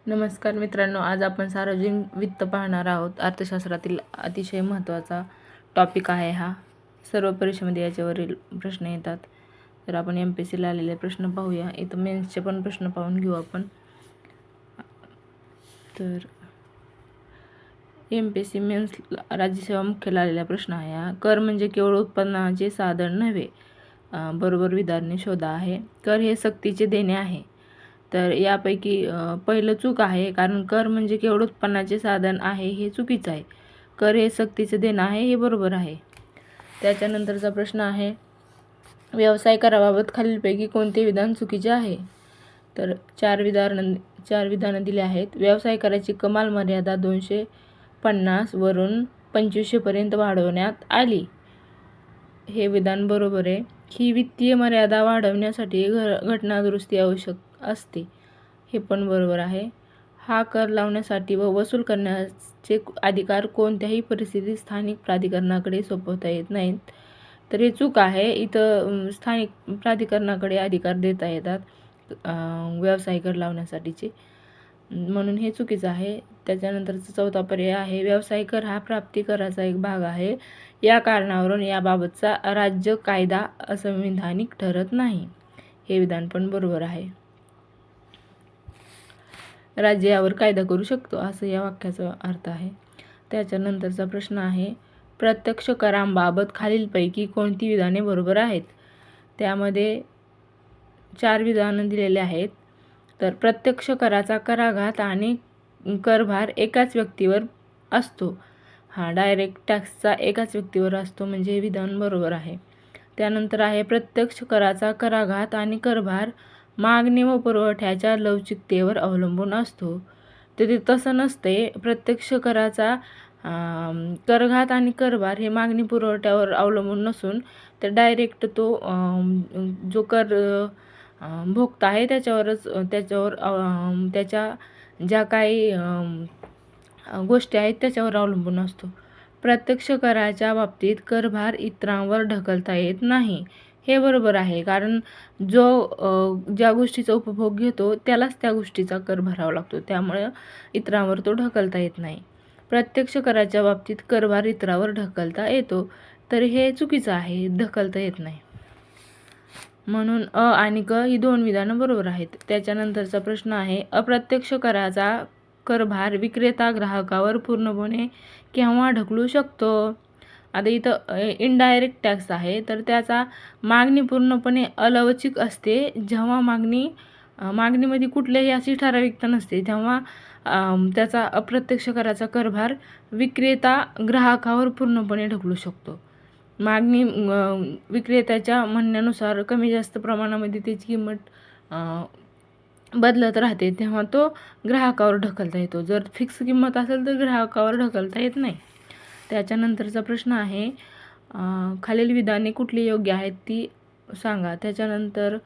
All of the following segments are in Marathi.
नमस्कार मित्रांनो, आज आपण सार्वजनिक वित्त पाहणार आहोत. अर्थशास्त्रातील अतिशय महत्त्वाचा टॉपिक आहे हा. सर्व परीक्षेमध्ये याच्यावरील प्रश्न येतात. तर आपण MPSCला आलेले प्रश्न पाहूया. इथं मेन्सचे पण प्रश्न पाहून घेऊ आपण. तर MPSC मेन्स राज्यसेवा मुख्याला आलेला प्रश्न आहे हा. कर म्हणजे केवळ उत्पन्नाचे साधन नव्हे. बरोबर विधाने शोधा आहे. कर हे सक्तीचे देणे आहे. तर यापैकी पहिलं चूक आहे, कारण कर म्हणजे केवळ उत्पन्नाचे साधन आहे हे चुकीचं आहे. कर हे सक्तीचे देणं आहे हे बरोबर आहे. त्याच्यानंतरचा प्रश्न आहे, व्यवसाय कराबाबत खालीलपैकी कोणते विधान चुकीचे आहे? तर चार विधानं दिली आहेत. व्यवसाय कराची कमाल मर्यादा 250 वरून 2500 पर्यंत वाढवण्यात आली. हे विधान बरोबर आहे. ही वित्तीय मर्यादा वाढवण्यासाठी घटना दुरुस्ती आवश्यक असते. हे पण बरोबर आहे. हा कर लावण्यासाठी व वसूल करण्याचे अधिकार कोणत्याही परिस्थितीत स्थानिक प्राधिकरणाकडे सोपवता येत नाहीत. तर हे चूक आहे. इथं स्थानिक प्राधिकरणाकडे अधिकार देता येतात व्यवसाय कर लावण्यासाठीचे, म्हणून हे चुकीचं आहे. त्याच्यानंतरचा चौथा पर्याय आहे, व्यवसाय कर हा प्राप्ती कराचा एक भाग आहे. या कारणावरून याबाबतचा राज्य कायदा असंविधानिक ठरत नाही. हे विधान पण बरोबर आहे. राज्य यावर कायदा करू शकतो असं या वाक्याचा अर्थ आहे. त्याच्यानंतरचा प्रश्न आहे, प्रत्यक्ष करांबाबत खालीलपैकी कोणती विधाने बरोबर आहेत? त्यामध्ये 4 विधानं दिलेले आहेत. तर प्रत्यक्ष कराचा कराघात आणि करभार एकाच व्यक्तीवर असतो. डायरेक्ट टॅक्सचा एकाच व्यक्तीवर असतो, म्हणजे हे विधान बरोबर आहे. त्यानंतर आहे, प्रत्यक्ष कराचा कराघात आणि करभार मागणी व पुरवठ्याच्या लवचिकतेवर अवलंबून असतो. तर ते तसं नसते. प्रत्यक्ष कराचा करघात आणि करभार हे मागणी पुरवठ्यावर अवलंबून नसून तर डायरेक्ट तो जो कर भोगता आहे त्याच्यावर त्याच्या ज्या काही गोष्टी आहेत त्याच्यावर अवलंबून असतो. प्रत्यक्ष कराच्या बाबतीत करभार इतरांवर ढकलता येत नाही. हे बरोबर आहे, कारण जो ज्या गोष्टीचा उपभोग घेतो त्यालाच त्या गोष्टीचा कर भरावा लागतो, त्यामुळे इतरांवर तो ढकलता येत नाही. प्रत्यक्ष कराच्या बाबतीत करभार इतरांवर ढकलता येतो, तर हे चुकीचं आहे, ढकलता येत नाही. म्हणून आणि क ही 2 विधानं बरोबर आहेत. त्याच्यानंतरचा प्रश्न आहे, अप्रत्यक्ष कराचा करभार विक्रेता ग्राहकावर पूर्णपणे केव्हा ढकलू शकतो? आता इथं इनडायरेक्ट टॅक्स आहे, तर त्याचा मागणी पूर्णपणे अलवचिक असते. जेव्हा मागणीमध्ये कुठल्याही अशी ठराविकता नसते, तेव्हा त्याचा अप्रत्यक्ष कराचा करभार विक्रेता ग्राहकावर पूर्णपणे ढकलू शकतो. मागणी विक्रेत्याच्या म्हणण्यानुसार कमी जास्त प्रमाणामध्ये त्याची किंमत बदलत राहते, तेव्हा तो ग्राहकावर ढकलता येतो. जर फिक्स किंमत असेल तर ग्राहकावर ढकलता येत नाही. त्याच्यानंतरचा प्रश्न आहे, खालील विधाने कुठली योग्य आहेत ती सांगा. त्याच्यानंतर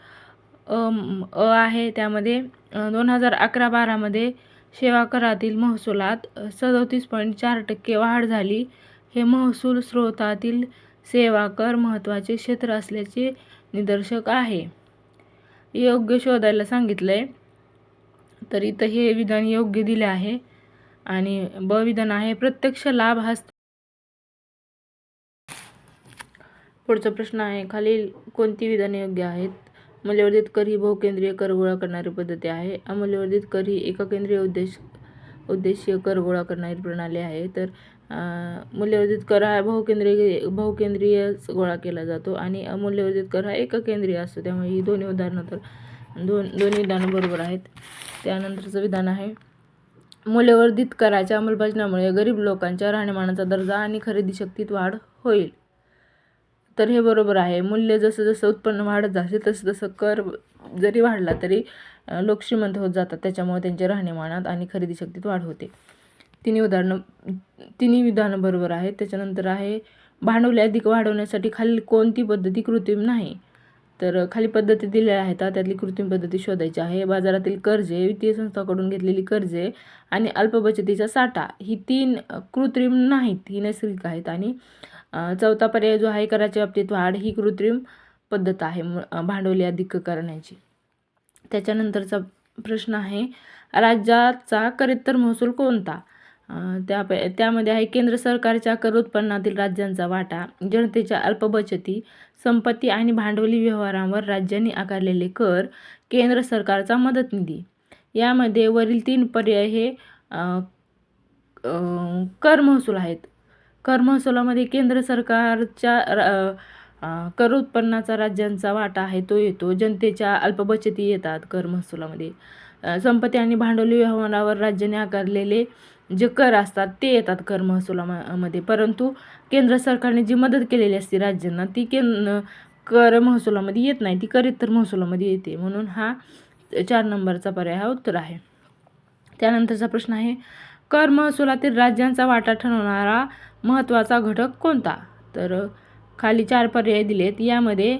आहे, त्यामध्ये 2011-12मध्ये सेवा करातील महसुलात 37.4% वाढ झाली. हे महसूल स्रोतातील सेवा कर महत्त्वाचे क्षेत्र असल्याचे निदर्शक आहे. योग्य शोधायला सांगितलंय, तर इथं हे विधान योग्य दिले आहे. आणि ब विधान आहे, प्रत्यक्ष लाभ पुढचा प्रश्न आहे, खालील कोणती विधाने योग्य आहेत? मूल्यवर्धित कर ही बहुकेंद्रीय कर गोळा करणारी पद्धती आहे. अमूल्यवर्धित कर ही एककेंद्रीय उद्देशीय कर गोळा करणारी प्रणाली आहे. तर मूल्यवर्धित कर हा बहुकेंद्रीय गोळा केला जातो आणि अमूल्यवर्धित कर हा एककेंद्रीय असतो. त्यामुळे ही दोन्ही विधानं बरोबर आहेत. त्यानंतरचं विधान आहे, मूल्यवर्धित कराच्या अंमलबजावणीमुळे गरीब लोकांच्या राहणीमानाचा दर्जा आणि खरेदी शक्तीत वाढ होईल. तर हे बरोबर आहे. मूल्य जसं जसं उत्पन्न वाढत जाते तसं तसं कर जरी वाढला तरी लोक श्रीमंत होत जातात, त्याच्यामुळे त्यांच्या राहणीमानात आणि खरेदी शक्तीत वाढ होते. तिन्ही विधानं बरोबर आहेत. त्याच्यानंतर आहे, भांडवली अधिक वाढवण्यासाठी खालील कोणती पद्धती कृत्रिम नाही? तर खाली पद्धती दिल्या आहेत, त्यातली कृत्रिम पद्धती शोधायची आहे. बाजारातील कर्जे, वित्तीय संस्थांकडून घेतलेली कर्जे आणि अल्पबचतीचा साठा ही 3 कृत्रिम नाहीत, ही नैसर्गिक आहेत. आणि चौथा पर्याय जो आहे, कराच्या बाबतीत वाढ, ही कृत्रिम पद्धत आहे भांडवली अधिक करण्याची. त्याच्यानंतरचा प्रश्न आहे, राज्याचा करित्तर महसूल कोणता? त्यामध्ये आहे केंद्र सरकारच्या कर उत्पन्नातील राज्यांचा वाटा, जनतेच्या अल्प बचती, संपत्ती आणि भांडवली व्यवहारांवर राज्यांनी आकारलेले कर, केंद्र सरकारचा मदत निधी. यामध्ये वरील 3 पर्याय हे कर महसूल आहेत. कर महसुलामध्ये केंद्र सरकारच्या कर उत्पन्नाचा राज्यांचा वाटा आहे तो येतो. जनतेच्या अल्पबचती येतात कर महसुलामध्ये. संपत्ती आणि भांडवली व्यवहारावर राज्याने आकारलेले जे कर असतात ते येतात कर महसुलामध्ये. परंतु केंद्र सरकारने जी मदत केलेली असते राज्यांना ती कर महसुलामध्ये येत नाही, ती कर इतर महसुलामध्ये येते. म्हणून हा 4 नंबरचा पर्याय हा उत्तर आहे. त्यानंतरचा प्रश्न आहे, कर महसुलातील राज्यांचा वाटा ठरवणारा महत्त्वाचा घटक कोणता? तर खाली 4 पर्याय दिलेत. यामध्ये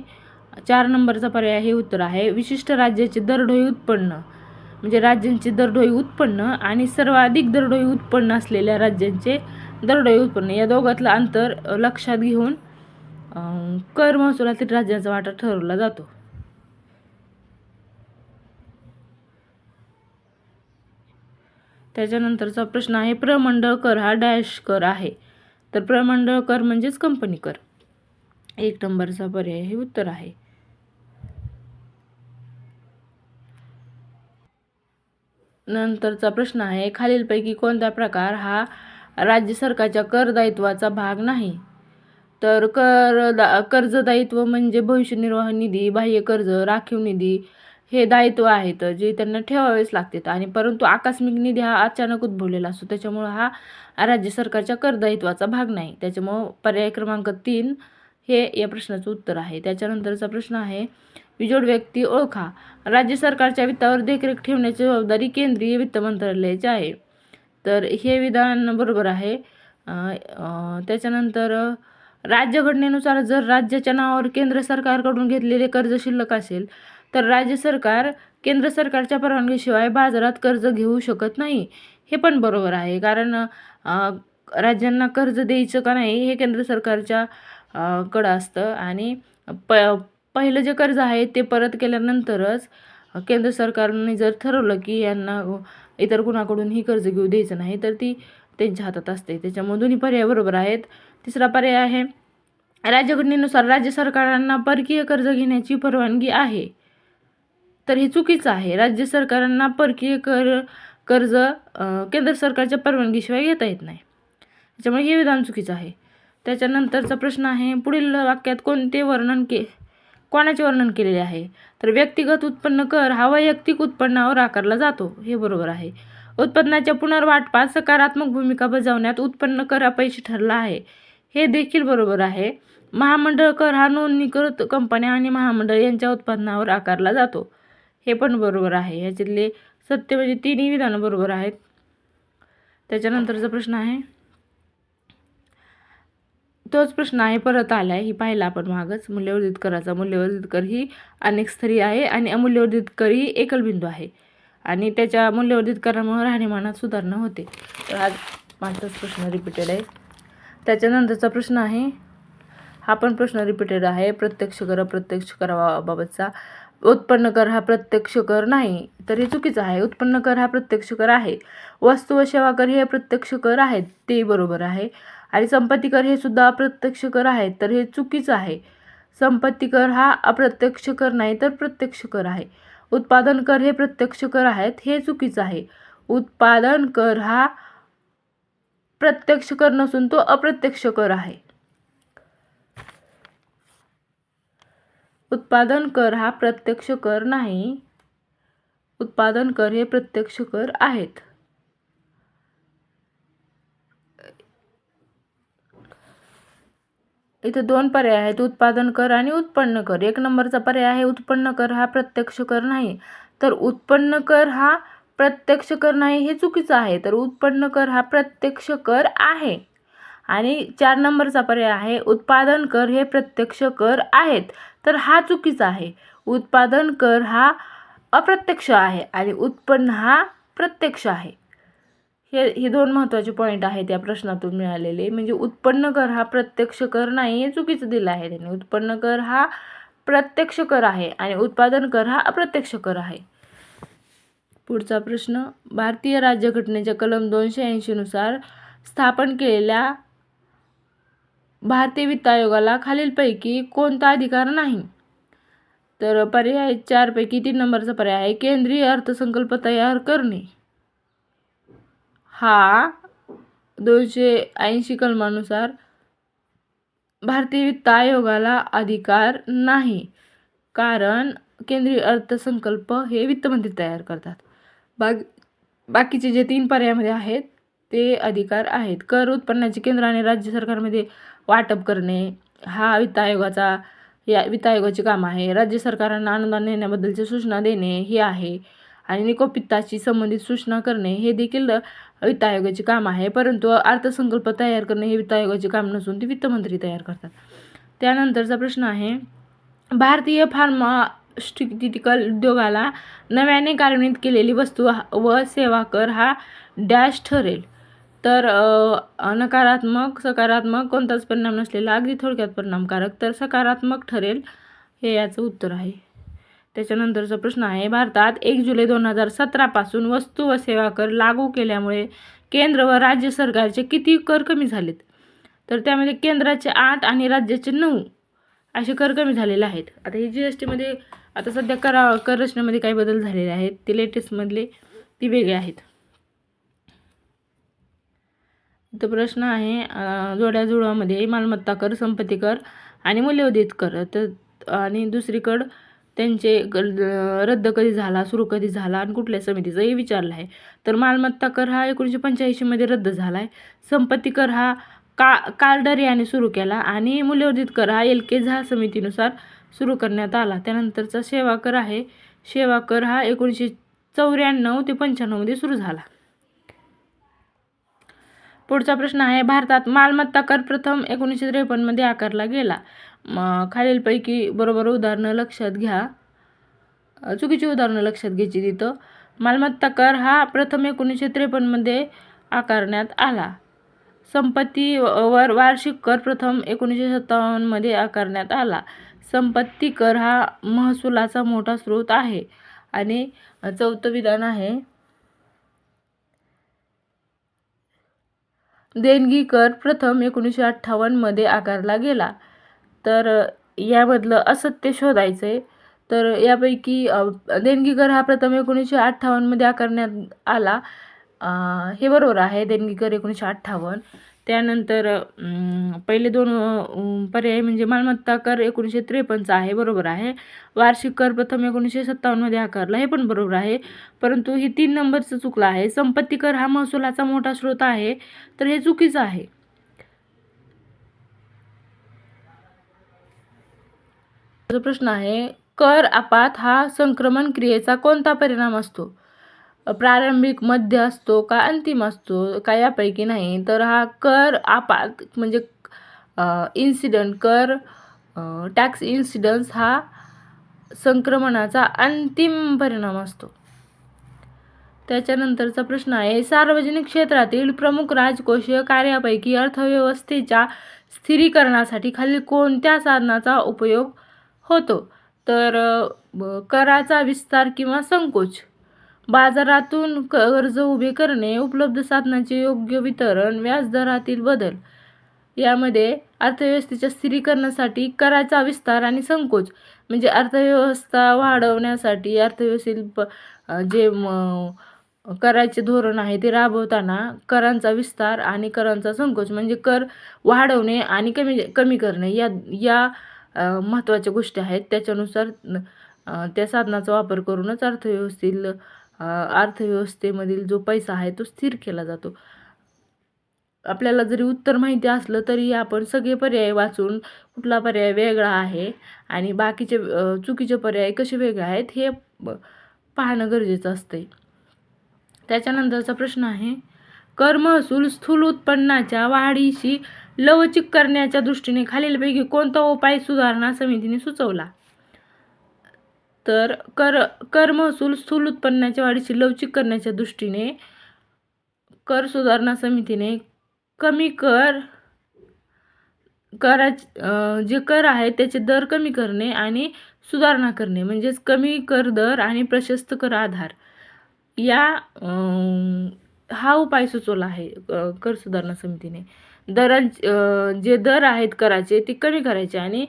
4 नंबरचा पर्याय हे उत्तर आहे. विशिष्ट राज्याचे दरडोई उत्पन्न, म्हणजे राज्यांचे दरडोई उत्पन्न आणि सर्वाधिक दरडोई उत्पन्न असलेल्या राज्यांचे दरडोई उत्पन्न या दोघातलं अंतर लक्षात घेऊन कर महसुलातील राज्यांचा वाटा ठरवला जातो. त्याच्यानंतरचा प्रश्न आहे, प्रमंडळ कर हा डॅश कर आहे? तर प्रमंडळ कर म्हणजेच कंपनी कर. 1 नंबरचा पर्याय हे उत्तर आहे. नंतरचा प्रश्न आहे, खालीलपैकी कोणता प्रकार हा राज्य सरकारच्या कर दायित्वाचा भाग नाही? तर कर्ज दायित्व म्हणजे भविष्य निर्वाह निधी, बाह्य कर्ज, राखीव निधी हे दायित्व आहेत जे त्यांना ठेवावेच लागतात. आणि परंतु आकस्मिक निधी हा अचानक उद्भवलेला असतो, त्याच्यामुळं हा राज्य सरकारच्या कर दायित्वाचा भाग नाही. त्याच्यामुळं पर्याय क्रमांक 3 हे या प्रश्नाचं उत्तर आहे. त्याच्यानंतरचा प्रश्न आहे, बिजोड व्यक्ती ओळखा. राज्य सरकारच्या वित्तावर देखरेख ठेवण्याची जबाबदारी केंद्रीय वित्त मंत्रालयाची आहे. तर हे विधान बरोबर आहे. त्याच्यानंतर राज्यघटनेनुसार जर राज्याच्या नावावर केंद्र सरकारकडून घेतलेले कर्ज शिल्लक असेल तर राज्य सरकार केंद्र सरकारच्या परवानगीशिवाय बाजारात कर्ज घेऊ शकत नाही. हे पण बरोबर आहे, कारण राज्यांना कर्ज द्यायचं का नाही हे केंद्र सरकारच्या कडं असतं. आणि पहिलं जे कर्ज आहे ते परत केल्यानंतरच केंद्र सरकारने जर ठरवलं की यांना इतर कुणाकडूनही कर्ज घेऊ द्यायचं नाही तर ती त्यांच्या हातात असते. त्याच्यामुळे दोन्ही पर्याय बरोबर आहेत. तिसरा पर्याय आहे, राज्यघटनेनुसार राज्य सरकारांना परकीय कर्ज घेण्याची परवानगी आहे. तर हे चुकीचं आहे. राज्य सरकारांना परकीय कर्ज केंद्र सरकारच्या परवानगीशिवाय घेता येत नाही. त्याच्यामुळे हे विधान चुकीचं आहे. त्याच्यानंतरचा प्रश्न आहे, पुढील वाक्यात कोणाचे वर्णन केलेले आहे? तर व्यक्तिगत उत्पन्न कर हा वैयक्तिक उत्पन्नावर आकारला जातो. हे बरोबर आहे. उत्पन्नाच्या पुनर्वाटपात सकारात्मक भूमिका बजावण्यात उत्पन्न कर अपयशी ठरला आहे. हे देखील बरोबर आहे. महामंडळ कर हा नोंदणीकृत कंपन्या आणि महामंडळ यांच्या उत्पन्नावर आकारला जातो. हे पण बरोबर आहे. याच्यातले सत्य म्हणजे 3ही विधानं बरोबर आहेत. त्याच्यानंतरचा प्रश्न आहे, तोच प्रश्न आहे, परत आलाय, ही पाहिला आपण मागच. मूल्यवर्धित कराचा मूल्यवर्धित कर ही अनेक स्तरीय आहे आणि अमूल्यवर्धित कर ही एकल बिंदू आहे आणि त्याच्या मूल्यवर्धित करामुळे राहणीमानात सुधारणा होते. तर आज माझाच प्रश्न रिपीटेड आहे. त्याच्यानंतरचा प्रश्न आहे, हा पण प्रश्न रिपीटेड आहे, प्रत्यक्ष कर अप्रत्यक्ष कराबाबतचा. उत्पन्न कर हा प्रत्यक्ष कर नाही. तर हे चुकीचं आहे. उत्पन्न कर हा प्रत्यक्ष कर आहे. वस्तू व सेवा कर हे प्रत्यक्ष कर आहेत, ते बरोबर आहे. आणि संपत्ती कर हे सुद्धा अप्रत्यक्ष कर आहेत, तर हे चुकीचं आहे. संपत्ती कर हा अप्रत्यक्ष कर नाही तर प्रत्यक्ष कर आहे. उत्पादन कर हे प्रत्यक्ष कर आहेत, हे चुकीचं आहे. उत्पादन कर हा प्रत्यक्ष कर नसून तो अप्रत्यक्ष कर आहे. उत्पादन कर हा प्रत्यक्ष कर नाही. उत्पादन कर हे प्रत्यक्ष कर आहेत. इथे 2 पर्याय आहेत, उत्पादन कर आणि उत्पन्न कर. 1 नंबरचा पर्याय आहे, उत्पन्न कर हा प्रत्यक्ष कर नाही. तर उत्पन्न कर हा प्रत्यक्ष कर नाही हे चुकीचं आहे. तर उत्पन्न कर हा प्रत्यक्ष कर आहे. आणि 4 नंबरचा पर्याय आहे, उत्पादन कर हे प्रत्यक्ष कर आहेत. तर हा चुकीचा आहे. उत्पादन कर हा अप्रत्यक्ष आहे आणि उत्पन्न हा प्रत्यक्ष आहे. हे 2 महत्त्वाचे पॉईंट आहेत या प्रश्नातून मिळालेले. म्हणजे उत्पन्न कर हा प्रत्यक्ष कर नाही हे चुकीचं दिलं आहे त्यांनी. उत्पन्न कर हा प्रत्यक्ष कर आहे आणि उत्पादन कर हा अप्रत्यक्ष कर आहे. पुढचा प्रश्न, भारतीय राज्यघटनेच्या कलम 280 नुसार स्थापन केलेल्या भारतीय वित्त आयोगाला खालीलपैकी कोणता अधिकार नाही? तर पर्याय 4 पैकी 3 नंबरचा पर्याय आहे केंद्रीय अर्थसंकल्प तयार करणे. हा 280 कलमानुसार भारतीय वित्त आयोगाला अधिकार नाही, कारण केंद्रीय अर्थसंकल्प हे वित्तमंत्री तयार करतात. बाकीचे जे 3 पर्यायामध्ये आहेत ते अधिकार आहेत. कर उत्पन्नाचे केंद्र आणि राज्य सरकारमध्ये वाटप करणे हा वित्त आयोगाचे काम आहे. राज्य सरकारांना अनुदान देण्याबद्दलच्या सूचना देणे हे आहे. आणि निकोपित्ताशी संबंधित सूचना करणे हे देखील वित्त आयोगाचे काम आहे. परंतु अर्थसंकल्प तयार करणे हे वित्त आयोगाचे काम नसून ते वित्तमंत्री तयार करतात. त्यानंतरचा प्रश्न आहे, भारतीय फार्मास्युटिकल उद्योगाला नव्याने कार्यान्वित केलेली वस्तू व सेवा कर हा डॅश ठरेल? तर नकारात्मक, सकारात्मक, कोणताच परिणाम नसलेला, अगदी थोडक्यात परिणामकारक, तर सकारात्मक ठरेल हे याचं उत्तर आहे. त्याच्यानंतरचा प्रश्न आहे, भारतात 1 जुलै 2017 पासून वस्तू व सेवा कर लागू केल्यामुळे केंद्र व राज्य सरकारचे किती कर कमी झालेत? तर त्यामध्ये केंद्राचे 8 आणि राज्याचे 9 असे कर कमी झालेले आहेत. आता हे GST मध्ये आता सध्या कर रचनेमध्ये काही बदल झालेले आहेत, ते लेटेस्टमधले ती वेगळे आहेत. तर प्रश्न आहे, जोड्याजुळवामध्ये मालमत्ता कर, संपत्ती कर आणि मूल्यवर्धित कर, तर आणि दुसरीकडं त्यांचे रद्द कधी झाला, सुरू कधी झाला आणि कुठल्या समितीचं हे विचारलं आहे. तर मालमत्ता कर हा 1985 मध्ये रद्द झाला आहे. संपत्ती कर हा कार्डर याने सुरू केला आणि मूल्यवर्धित कर हा LK झा समितीनुसार सुरू करण्यात आला. त्यानंतरचा सेवा कर आहे. सेवा कर हा 1994 ते 95 मध्ये सुरू झाला. पुढचा प्रश्न आहे, भारतात मालमत्ता कर प्रथम 1953 मध्ये आकारला गेला. खालीलपैकी बरोबर उदाहरणं लक्षात घ्या. चुकीची उदाहरणं लक्षात घ्यायची तिथं. मालमत्ता कर हा प्रथम 1953 मध्ये आकारण्यात आला. संपत्तीवर वार्षिक कर प्रथम 1957 मध्ये आकारण्यात आला. संपत्ती कर हा महसुलाचा मोठा स्रोत आहे. आणि चौथं विधान आहे, देणगी कर प्रथम 1958 मध्ये आकारला गेला. तर यामधलं असत्य शोधायचं आहे. तर यापैकी देणगी कर हा प्रथम 1958 मध्ये आकारण्यात आला हे बरोबर आहे, देणगी कर 1958. त्यानंतर पहिले 2 पर्याय म्हणजे मालमत्ता कर 1953चा आहे, बरोबर आहे. वार्षिक कर प्रथम 1957 मध्ये आकारला हे पण बरोबर आहे. परंतु हे 3 नंबरचं चुकलं आहे. संपत्ती कर हा महसुलाचा मोठा स्रोत आहे, तर हे चुकीचं आहे. प्रश्न आहे, कर आपात हा संक्रमण क्रियेचा कोणता परिणाम असतो? प्रारंभिक, मध्य असतो का अंतिम असतो का यापैकी नाही? तर हा कर आपात म्हणजे इन्सिडंट कर, टॅक्स इन्सिडन्स हा संक्रमणाचा अंतिम परिणाम असतो. त्याच्यानंतरचा प्रश्न आहे, सार्वजनिक क्षेत्रातील प्रमुख राजकोषीय कार्यापैकी अर्थव्यवस्थेच्या स्थिरीकरणासाठी खालील कोणत्या साधनाचा उपयोग होतो? तर कराचा विस्तार किंवा संकोच, बाजारातून कर्ज उभे करणे, उपलब्ध साधनांचे योग्य वितरण, व्याजदरातील बदल. यामध्ये अर्थव्यवस्थेच्या स्थिरीकरणासाठी कराचा विस्तार आणि संकोच म्हणजे अर्थव्यवस्था वाढवण्यासाठी अर्थव्यवस्थेतील जे कराचे धोरण आहे ते राबवताना करांचा विस्तार आणि करांचा संकोच म्हणजे कर वाढवणे आणि कमी करणे या महत्त्वाच्या गोष्टी आहेत. त्याच्यानुसार त्या साधनाचा वापर करूनच अर्थव्यवस्थेमधील जो पैसा आहे तो स्थिर केला जातो. आपल्याला जरी उत्तर माहिती असलं तरी आपण सगळे पर्याय वाचून कुठला पर्याय वेगळा आहे आणि बाकीचे चुकीचे पर्याय कसे वेगळे आहेत हे पाहणं गरजेचं असते. त्याच्यानंतरचा प्रश्न आहे, कर महसूल स्थूल उत्पन्नाच्या वाढीशी लवचिक करण्याच्या दृष्टीने खालीलपैकी कोणता उपाय सुधारणा समितीने सुचवला? तर कर महसूल स्थूल उत्पन्नाच्या वाढीशी लवचिक करण्याच्या दृष्टीने कर सुधारणा समितीने कमी जे कर आहेत त्याचे दर कमी करणे आणि सुधारणा करणे म्हणजेच कमी कर दर आणि प्रशस्त कर आधार या हा उपाय सुचवला आहे कर सुधारणा समितीने. जे दर आहेत कराचे ते कमी करायचे आणि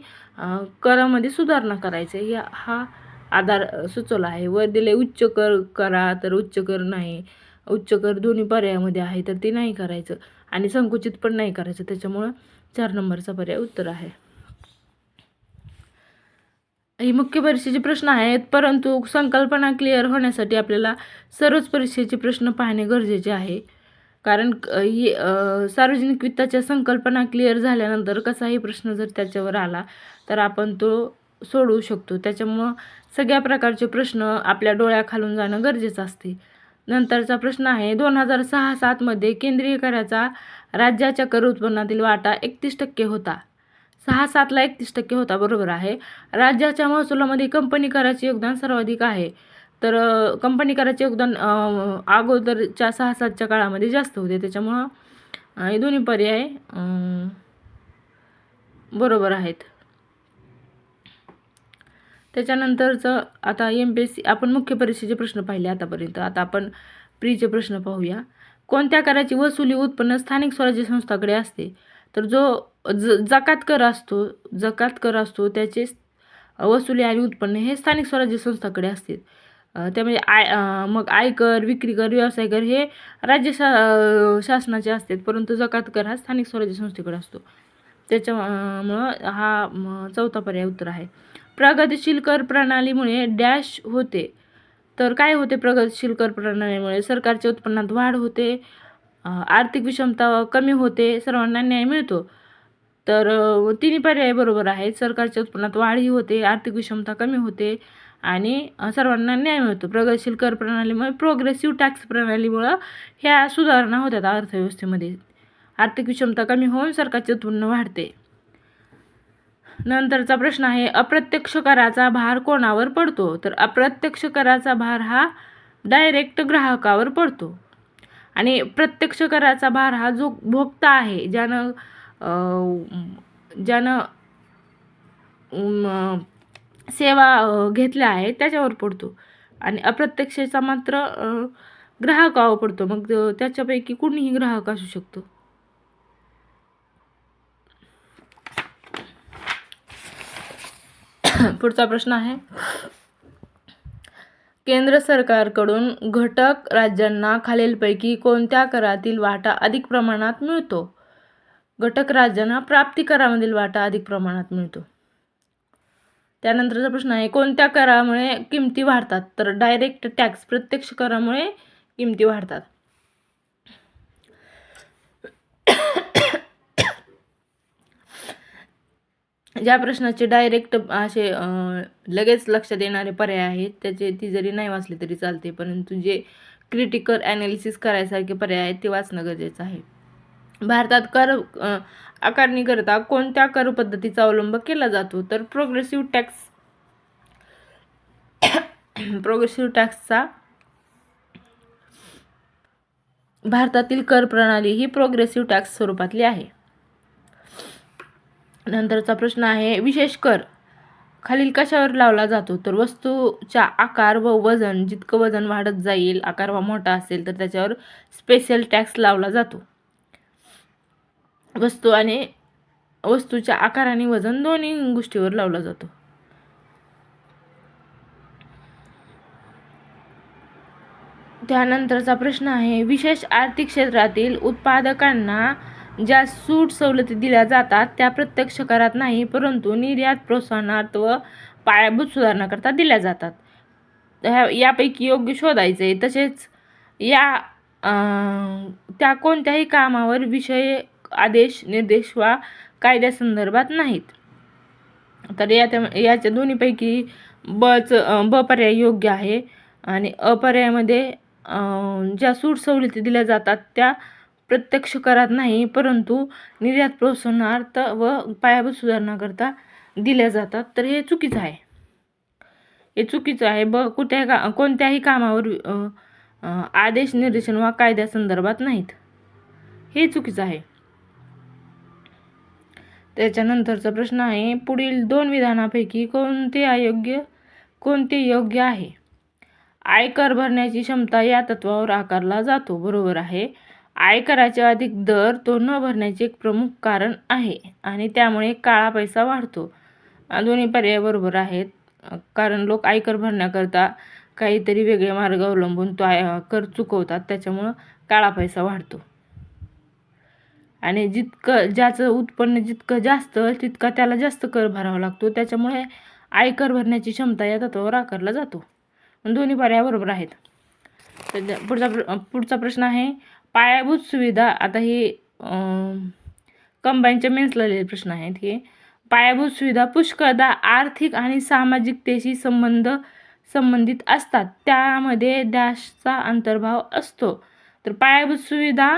करामध्ये सुधारणा करायचे हा आधार सुचवला आहे. वर दिले उच्च कर करा तर उच्च कर नाही, उच्च कर दोन्ही पर्यायामध्ये आहे तर ते नाही करायचं आणि संकुचित पण नाही करायचं. त्याच्यामुळं 4 नंबरचा पर्याय उत्तर आहे. ही मुख्य परीक्षेचे प्रश्न आहेत, परंतु संकल्पना क्लिअर होण्यासाठी आपल्याला सर्वच परीक्षेचे प्रश्न पाहणे गरजेचे आहे. कारण ही सार्वजनिक वित्ताच्या संकल्पना क्लिअर झाल्यानंतर कसाही प्रश्न जर त्याच्यावर आला तर आपण तो सोडवू शकतो. त्याच्यामुळं सगळ्या प्रकारचे प्रश्न आपल्या डोळ्याखालून जाणं गरजेचं असते. नंतरचा प्रश्न आहे 2006-07 मध्ये केंद्रीय कराचा राज्याच्या कर उत्पन्नातील वाटा 31% होता. 6-7ला 31% होता, बरोबर आहे. राज्याच्या महसुलामध्ये कंपनी कराचे योगदान सर्वाधिक आहे. तर कंपनी कराचे योगदान अगोदरच्या 6-7च्या काळामध्ये जास्त होते. त्याच्यामुळं हे दोन्ही पर्याय बरोबर आहेत. त्याच्यानंतरचं आता MPSC आपण मुख्य परीक्षेचे प्रश्न पाहिले आतापर्यंत. आता आपण प्रीचे प्रश्न पाहूया. कोणत्या कराची वसुली उत्पन्न स्थानिक स्वराज्य संस्थाकडे असते? तर जो जकात कर असतो त्याचे वसुली आणि उत्पन्न हे स्थानिक स्वराज्य संस्थाकडे असते. त्यामध्ये मग आयकर, विक्री कर, व्यवसाय कर हे राज्य शासनाचे असतात, परंतु जकात कर हा स्थानिक स्वराज्य संस्थेकडे असतो. त्याच्यामुळं हा चौथा पर्याय उत्तर आहे. प्रगतिशील कर प्रणालीमुळे डॅश होते. तर काय होते प्रगतिशील कर प्रणालीमुळे? सरकारच्या उत्पन्नात वाढ होते, आर्थिक विषमता कमी होते, सर्वांना न्याय मिळतो. तर तिन्ही पर्याय बरोबर आहेत. सरकारच्या उत्पन्नात वाढही होते, आर्थिक विषमता कमी होते आणि सर्वांना न्याय मिळतो. प्रगतिशील कर प्रणालीमुळे प्रोग्रेसिव्ह टॅक्स प्रणालीमुळं ह्या सुधारणा होतात अर्थव्यवस्थेमध्ये. आर्थिक विषमता कमी होऊन सरकारचे उत्पन्न वाढते. नंतरचा प्रश्न आहे अप्रत्यक्ष कराचा भार कोणावर पडतो? तर अप्रत्यक्ष कराचा भार हा डायरेक्ट ग्राहकावर पडतो आणि प्रत्यक्ष कराचा भार हा जो भोक्ता आहे, ज्यानं सेवा घेतल्या आहेत त्याच्यावर पडतो आणि अप्रत्यक्षचा मात्र ग्राहकावर पडतो. मग त्याच्यापैकी कुणीही ग्राहक असू शकतो. पुढचा प्रश्न आहे केंद्र सरकारकडून घटक राज्यांना खालीलपैकी कोणत्या करातील वाटा अधिक प्रमाणात मिळतो? घटक राज्यांना प्राप्ती करामधील वाटा अधिक प्रमाणात मिळतो. त्यानंतरचा प्रश्न आहे कोणत्या करामुळे किमती वाढतात? तर डायरेक्ट टॅक्स, प्रत्यक्ष करामुळे किमती वाढतात. ज्या प्रश्नाचे डायरेक्ट असे लगेच लक्षात येणारे पर्याय आहेत त्याचे ती जरी नाही वाचले तरी चालते, परंतु जे क्रिटिकल ॲनालिसिस करायसारखे पर्याय आहेत ते वाचणं गरजेचं आहे. भारतात कर आकारणीकरता कोणत्या कर पद्धतीचा अवलंब केला जातो? तर प्रोग्रेसिव्ह टॅक्सचा भारतातील कर प्रणाली ही प्रोग्रेसिव्ह टॅक्स स्वरूपातली आहे. नंतरचा प्रश्न आहे विशेष कर खालील कशावर लावला जातो? तर वस्तूच्या आकार व वजन, जितकं वजन वाढत जाईल, आकार व मोठा असेल तर त्याच्यावर स्पेशल टॅक्स लावला जातो. वस्तूच्या आकार आणि वजन दोन्ही गोष्टीवर लावला जातो. त्यानंतरचा प्रश्न आहे विशेष आर्थिक क्षेत्रातील उत्पादकांना ज्या सूट सवलती दिल्या जातात त्या प्रत्यक्ष करात नाही, परंतु निर्यात प्रोत्साहनार्थ व पायाभूत सुधारणाकरता दिल्या जातात. यापैकी योग्य शोधायचे. तसेच त्या कोणत्याही कामावर विषय आदेश, निर्देश वा कायद्यासंदर्भात नाहीत. तर याच्या दोन्हीपैकी ब पर्याय योग्य आहे आणि अपर्यायामध्ये ज्या सूट सवलती दिल्या जातात त्या प्रत्यक्ष करात नाही, परंतु निर्यात प्रोत्साहनार्थ व पायाभूत सुधारणाकरता दिल्या जातात. तर हे चुकीचं आहे. कोणत्याही कामावर आदेश, निर्देशन वा कायद्यासंदर्भात नाहीत, हे चुकीचं आहे. त्याच्यानंतरचा प्रश्न आहे पुढील 2 विधानापैकी कोणते योग्य आहे? आयकर भरण्याची क्षमता या तत्वावर आकारला जातो. बरोबर आहे. आयकराचे अधिक दर तो न भरण्याचे एक प्रमुख कारण आहे आणि त्यामुळे काळा पैसा वाढतो. दोन्ही पर्याय बरोबर आहेत. कारण लोक आयकर भरण्याकरता काहीतरी वेगळे मार्ग अवलंबून तो कर चुकवतात, त्याच्यामुळं काळा पैसा वाढतो. आणि ज्याचं उत्पन्न जितकं जास्त तितका त्याला जास्त कर भरावा लागतो, त्याच्यामुळे आयकर भरण्याची क्षमता या तत्वावर आकारला जातो. दोन्ही पर्याय बरोबर आहेत. तर पुढचा प्रश्न आहे, पायाभूत सुविधा. आता हे कंबाईनच्या मेन्सला प्रश्न आहेत. हे पायाभूत सुविधा पुष्कळदा आर्थिक आणि सामाजिकतेशी संबंधित असतात, त्यामध्ये डॅशचा अंतर्भाव असतो. तर पायाभूत सुविधा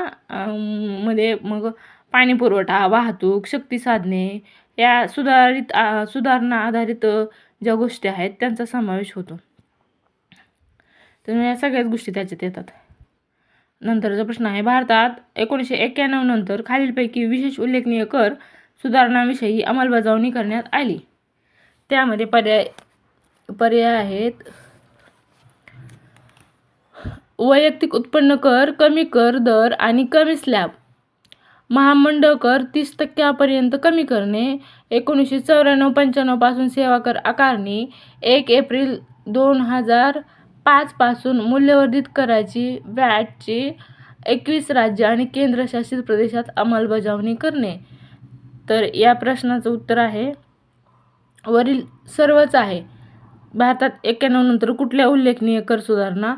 मध्ये मग पाणी पुरवठा, वाहतूक, शक्ती साधने या सुधारणा आधारित ज्या गोष्टी आहेत त्यांचा समावेश होतो. तर या सगळ्याच गोष्टी त्याच्यात येतात. नंतरचा प्रश्न आहे, भारतात 1991 नंतर खालीलपैकी विशेष उल्लेखनीय कर सुधारणांविषयी अंमलबजावणी करण्यात आली. त्यामध्ये पर्याय आहेत, वैयक्तिक उत्पन्न कर, कमी कर दर आणि कमी स्लॅब, महामंडळ कर 30% कमी करणे, 1994-95 पासून सेवा कर आकारणी, 1 एप्रिल 2005 पासून मूल्यवर्धित कराची वॅटची 21 राज्य आणि केंद्रशासित प्रदेशात अंमलबजावणी करणे. तर या प्रश्नाचं उत्तर आहे वरील सर्वच आहे. भारतात 91 नंतर कुठल्या उल्लेखनीय कर सुधारणा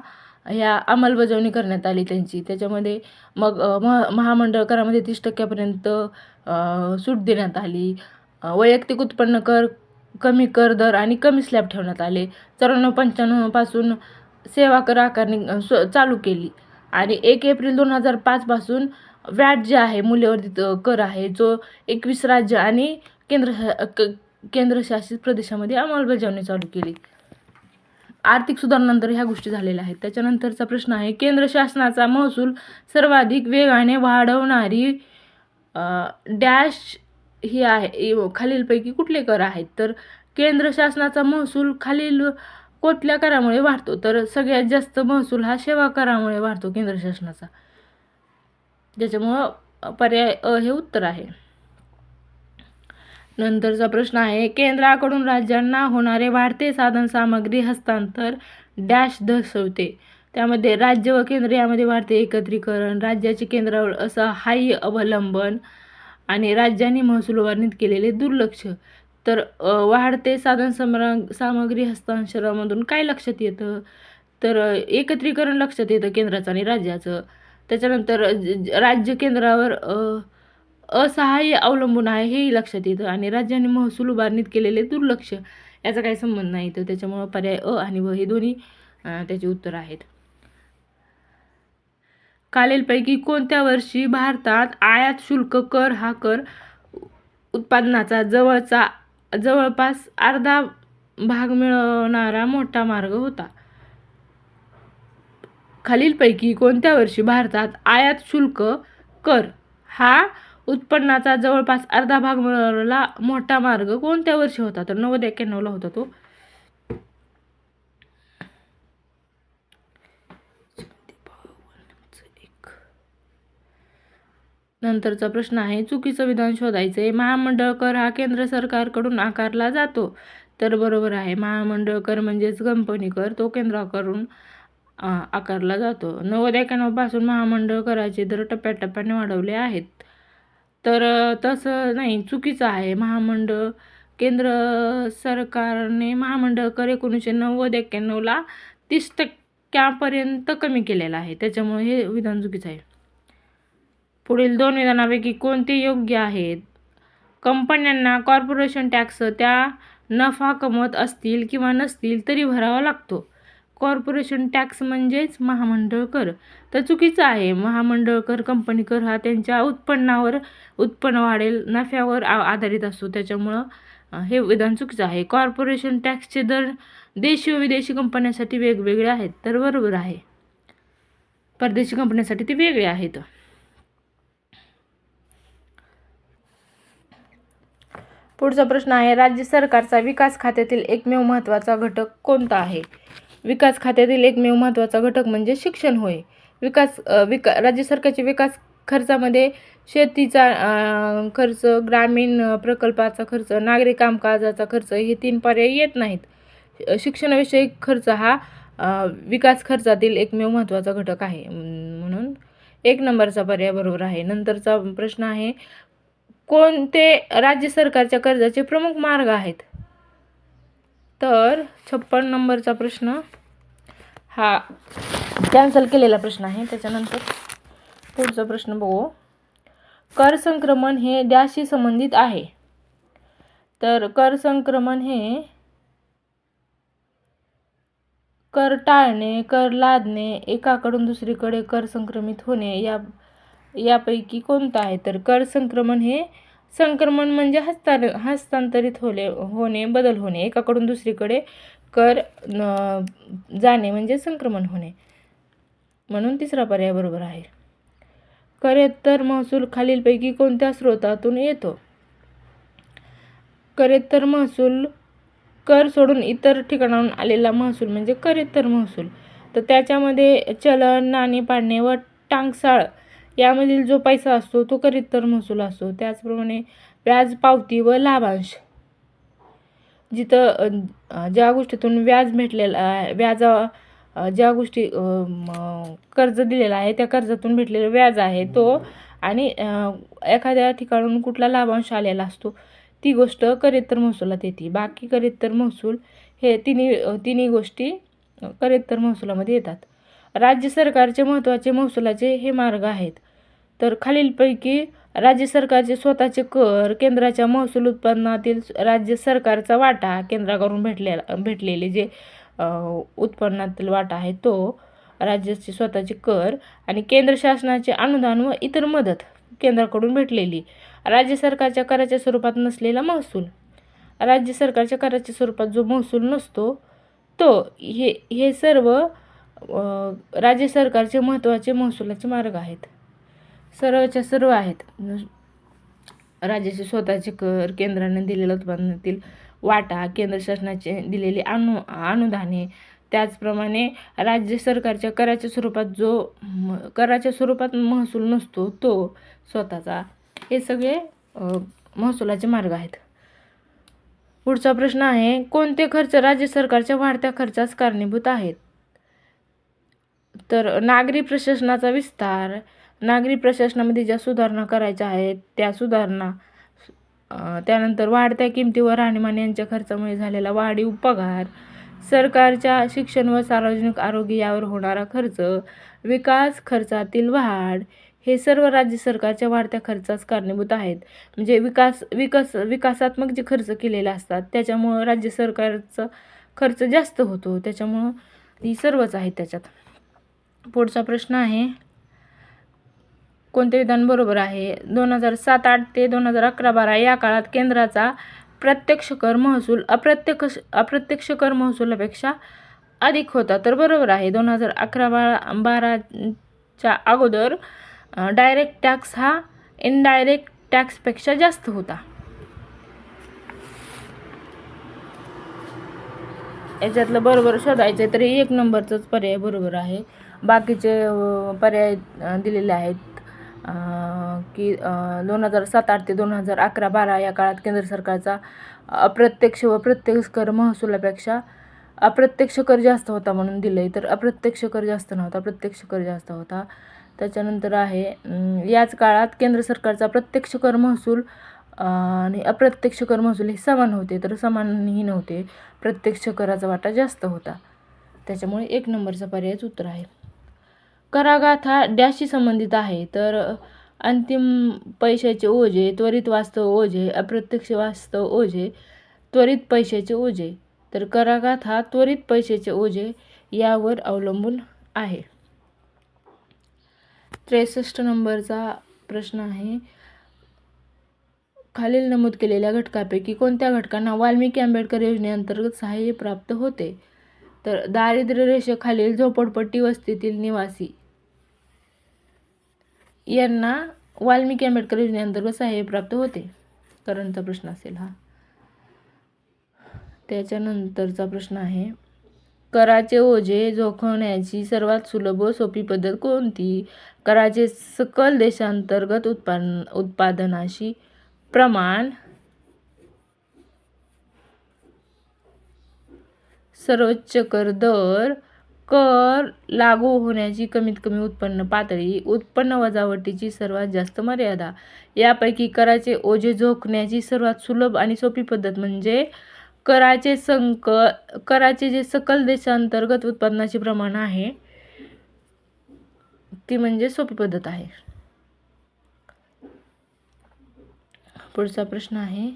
ह्या अंमलबजावणी करण्यात आली त्यांची. त्याच्यामध्ये मग महामंडळ करामध्ये 30% सूट देण्यात आली. वैयक्तिक उत्पन्न कर, कमी कर दर आणि कमी स्लॅब ठेवण्यात आले. 94-95 पासून सेवा कर आकारणी चालू केली आणि 1 एप्रिल 2005 पासून वॅट जे आहे मूल्यवर्धित कर आहे जो 21 राज्य आणि केंद्रशासित प्रदेशामध्ये अंमलबजावणी चालू केली. आर्थिक सुधारणानंतर ह्या गोष्टी झालेल्या आहेत. त्याच्यानंतरचा प्रश्न आहे, केंद्र शासनाचा महसूल सर्वाधिक वेगाने वाढवणारी डॅश ही आहे, खालीलपैकी कुठले कर आहेत? तर केंद्र शासनाचा महसूल खालील कुठल्या करामुळे वाढतो? तर सगळ्यात जास्त महसूल हा सेवा करामुळे वाढतो केंद्र शासनाचा, ज्याच्यामुळं पर्याय अ हे उत्तर आहे. नंतरचा प्रश्न आहे, केंद्राकडून राज्यांना होणारे वाढते साधनसामग्री हस्तांतर डॅश दर्शवते. त्यामध्ये राज्य व केंद्र यामध्ये वाढते एकत्रीकरण, राज्याचे केंद्रावर असहाय्य अवलंबन आणि राज्यांनी महसूल उभारणीत केलेले दुर्लक्ष. तर वाढते सामग्री हस्तांतरणामधून काय लक्षात येतं? तर एकत्रीकरण लक्षात येतं केंद्राचं आणि राज्याचं. त्याच्यानंतर राज्य केंद्रावर असहाय्य अवलंबून आहे हेही लक्षात येतं आणि राज्यांनी महसूल उभारणीत केलेले दुर्लक्ष याचा काही संबंध नाही. तर त्याच्यामुळं पर्याय अ आणि व हे दोन्ही त्याचे उत्तर आहेत. खालीलपैकी कोणत्या वर्षी भारतात आयात शुल्क कर हा कर उत्पादनाचा जवळपास अर्धा भाग मिळवणारा मोठा मार्ग होता? खालीलपैकी कोणत्या वर्षी भारतात आयात शुल्क कर हा उत्पन्नाचा जवळपास अर्धा भाग मिळवलेला मोठा मार्ग कोणत्या वर्षी होता? तर 90-91 ला होता तो. नंतरचा प्रश्न आहे, चुकीचं विधान शोधायचंय. महामंडळ कर हा केंद्र सरकारकडून आकारला जातो. तर बरोबर आहे. महामंडळ कर म्हणजेच कंपनी कर, तो केंद्राकडून आकारला जातो. 90-91 पासून महामंडळ कराचे दर टप्प्याटप्प्याने वाढवले आहेत. तर तसं नाही, चुकीचं आहे. केंद्र सरकारने महामंडळ कर 1990-91 ला 30% कमी केलेला आहे, त्याच्यामुळे हे विधान चुकीचं आहे. पुढील दोन विधानापैकी कोणते योग्य आहेत? कंपन्यांना कॉर्पोरेशन टॅक्स त्या नफा कमवत असतील किंवा नसतील तरी भरावा लागतो. कॉर्पोरेशन टॅक्स म्हणजेच महामंडळ कर. तर चुकीचं आहे. महामंडळ कर, कंपनी कर हा त्यांच्या उत्पन्न वाढेल नफ्यावर आधारित असतो, त्याच्यामुळं हे विधान चुकीचं आहे. कॉर्पोरेशन टॅक्सचे दर देशी व विदेशी कंपन्यांसाठी वेगवेगळे आहेत. तर बरोबर आहे. परदेशी कंपन्यांसाठी ते वेगळे आहेत. पुढचा प्रश्न आहे, राज्य सरकारचा विकास खात्यातील एकमेव महत्त्वाचा घटक कोणता आहे? विकास खात्यातील एकमेव महत्त्वाचा घटक म्हणजे शिक्षण होय. राज्य सरकारच्या विकास खर्चामध्ये शेतीचा खर्च, ग्रामीण प्रकल्पाचा खर्च, नागरी कामकाजाचा खर्च हे 3 पर्याय येत नाहीत. शिक्षणाविषयक खर्च हा विकास खर्चातील एकमेव महत्त्वाचा घटक आहे. म्हणून 1 नंबरचा पर्याय बरोबर आहे. नंतरचा प्रश्न आहे, कोणते राज्य सरकारच्या कर्जाचे प्रमुख मार्ग आहेत? तर 56 नंबरचा प्रश्न हा कॅन्सल केलेला प्रश्न आहे. त्याच्यानंतर पुढचा प्रश्न बघू. कर संक्रमण हे द्याशी संबंधित आहे? तर कर संक्रमण हे कर टाळणे, कर लादणे, एकाकडून दुसरीकडे कर संक्रमित होणे यापैकी कोणता आहे? तर कर संक्रमण हे संक्रमण म्हणजे हस्तांतरित होणे, बदल होणे, एकाकडून दुसरीकडे कर जाणे म्हणजे संक्रमण होणे. म्हणून तिसरा पर्याय बरोबर आहे. करेत्तर महसूल खालीलपैकी कोणत्या स्रोतातून येतो? करेत्तर महसूल कर सोडून इतर ठिकाणाहून आलेला महसूल म्हणजे करेत्तर महसूल. तर त्याच्यामध्ये चलन, नाणी पाडणे व टांगसाळ यामधील जो पैसा असतो तो करेत्तर महसूल असतो. त्याचप्रमाणे व्याज पावती व लाभांश, जिथं ज्या गोष्टीतून व्याज ज्या गोष्टी कर्ज दिलेला आहे त्या कर्जातून भेटलेलं व्याज आहे तो, आणि एखाद्या ठिकाणून कुठला लाभांश आलेला असतो ती गोष्ट करेत्तर महसुलात येते. बाकी करेत्तर महसूल हे तिन्ही गोष्टी करेत्तर महसुलामध्ये येतात. राज्य सरकारचे महत्त्वाचे महसुलाचे हे मार्ग आहेत. तर खालीलपैकी राज्य सरकारचे स्वतःचे कर, केंद्राच्या महसूल उत्पन्नातील राज्य सरकारचा वाटा, केंद्राकडून भेटलेले जे उत्पन्नातील वाटा आहे तो, राज्याचे स्वतःचे कर आणि केंद्र शासनाचे अनुदान व इतर मदत केंद्राकडून भेटलेली. राज्य सरकारच्या कराच्या स्वरूपात नसलेला महसूल, राज्य सरकारच्या कराच्या स्वरूपात जो महसूल नसतो तो, हे सर्व राज्य सरकारचे महत्त्वाचे महसुलाचे मार्ग आहेत. सर्वच्या सर्व आहेत. राज्याचे स्वतःचे कर, केंद्राने दिलेल्या उत्पन्नातील वाटा, केंद्र शासनाचे दिलेली अनुदाने, त्याचप्रमाणे राज्य सरकारच्या कराच्या स्वरूपात महसूल नसतो तो स्वतःचा, हे सगळे महसुलाचे मार्ग आहेत. पुढचा प्रश्न आहे, कोणते खर्च राज्य सरकारच्या वाढत्या खर्चास कारणीभूत आहेत? तर नागरी प्रशासनाचा विस्तार, नागरी प्रशासनामध्ये ज्या सुधारणा करायच्या आहेत त्या सुधारणा, त्यानंतर वाढत्या किमती व राहणीमान यांच्या खर्चामुळे झालेला वाढीव पगार, सरकारच्या शिक्षण व सार्वजनिक आरोग्य यावर होणारा खर्च, विकास खर्चातील वाढ, हे सर्व राज्य सरकारच्या वाढत्या खर्चास कारणीभूत आहेत. म्हणजे विकासात्मक जे खर्च केलेले असतात त्याच्यामुळं राज्य सरकारचा खर्च जास्त होतो. त्याच्यामुळं ही सर्वच आहेत त्याच्यात. पुढचा प्रश्न आहे, कोणते विधान बरोबर आहे? 2007-08 ते 2011-12 या काळात केंद्राचा प्रत्यक्ष कर महसूल अप्रत्यक्ष कर महसुलापेक्षा अधिक होता. तर बरोबर आहे. 2011-12च्या अगोदर डायरेक्ट टॅक्स हा इनडायरेक्ट टॅक्सपेक्षा जास्त होता. याच्यातलं बरोबर शोधायचं तर 1 नंबरचाच पर्याय बरोबर आहे. बाकीचे पर्याय दिलेले आहेत की 2007-08 ते 2011-12 या काळात केंद्र सरकारचा अप्रत्यक्ष व प्रत्यक्ष कर महसुलापेक्षा अप्रत्यक्ष कर जास्त होता म्हणून दिलं आहे. तर अप्रत्यक्ष कर जास्त नव्हता, प्रत्यक्ष कर जास्त होता. त्याच्यानंतर आहे, याच काळात केंद्र सरकारचा प्रत्यक्ष कर महसूल आणि अप्रत्यक्ष कर महसूल हे समान होते. तर समानही नव्हते, प्रत्यक्ष कराचा वाटा जास्त होता. त्याच्यामुळे 1 नंबरचा पर्यायच उत्तर आहे. कराघात हा डॅशशी संबंधित आहे? तर अंतिम पैशाचे ओझे, त्वरित वास्तव ओझे, अप्रत्यक्ष वास्तव ओझे, त्वरित पैशाचे ओझे. तर कराघात हा त्वरित पैशाचे ओझे यावर अवलंबून आहे. 63 नंबरचा प्रश्न आहे, खालील नमूद केलेल्या घटकापैकी कोणत्या घटकांना वाल्मिकी आंबेडकर योजनेअंतर्गत सहाय्य प्राप्त होते? तर दारिद्र्य रेषेखालील झोपडपट्टी वस्तीतील निवासी यांना वाल्मिकी आंबेडकर योजनेअंतर्गत सहाय्य प्राप्त होते. करंटचा प्रश्न असेल हा. त्याच्यानंतरचा प्रश्न आहे, कराचे ओझे जोखण्याची सर्वात सुलभ व सोपी पद्धत कोणती? कराचे सकल देशांतर्गत उत्पादनाशी प्रमाण, सर्वोच्च कर दर, कर लागू होण्याची कमीत कमी उत्पन्न पातळी, उत्पन्न वजावटीची सर्वात जास्त मर्यादा. यापैकी कराचे ओझे झोकण्याची सर्वात सुलभ आणि सोपी पद्धत म्हणजे कराचे जे सकल देशांतर्गत उत्पन्नाचे प्रमाण आहे ती म्हणजे सोपी पद्धत आहे. पुढचा प्रश्न आहे,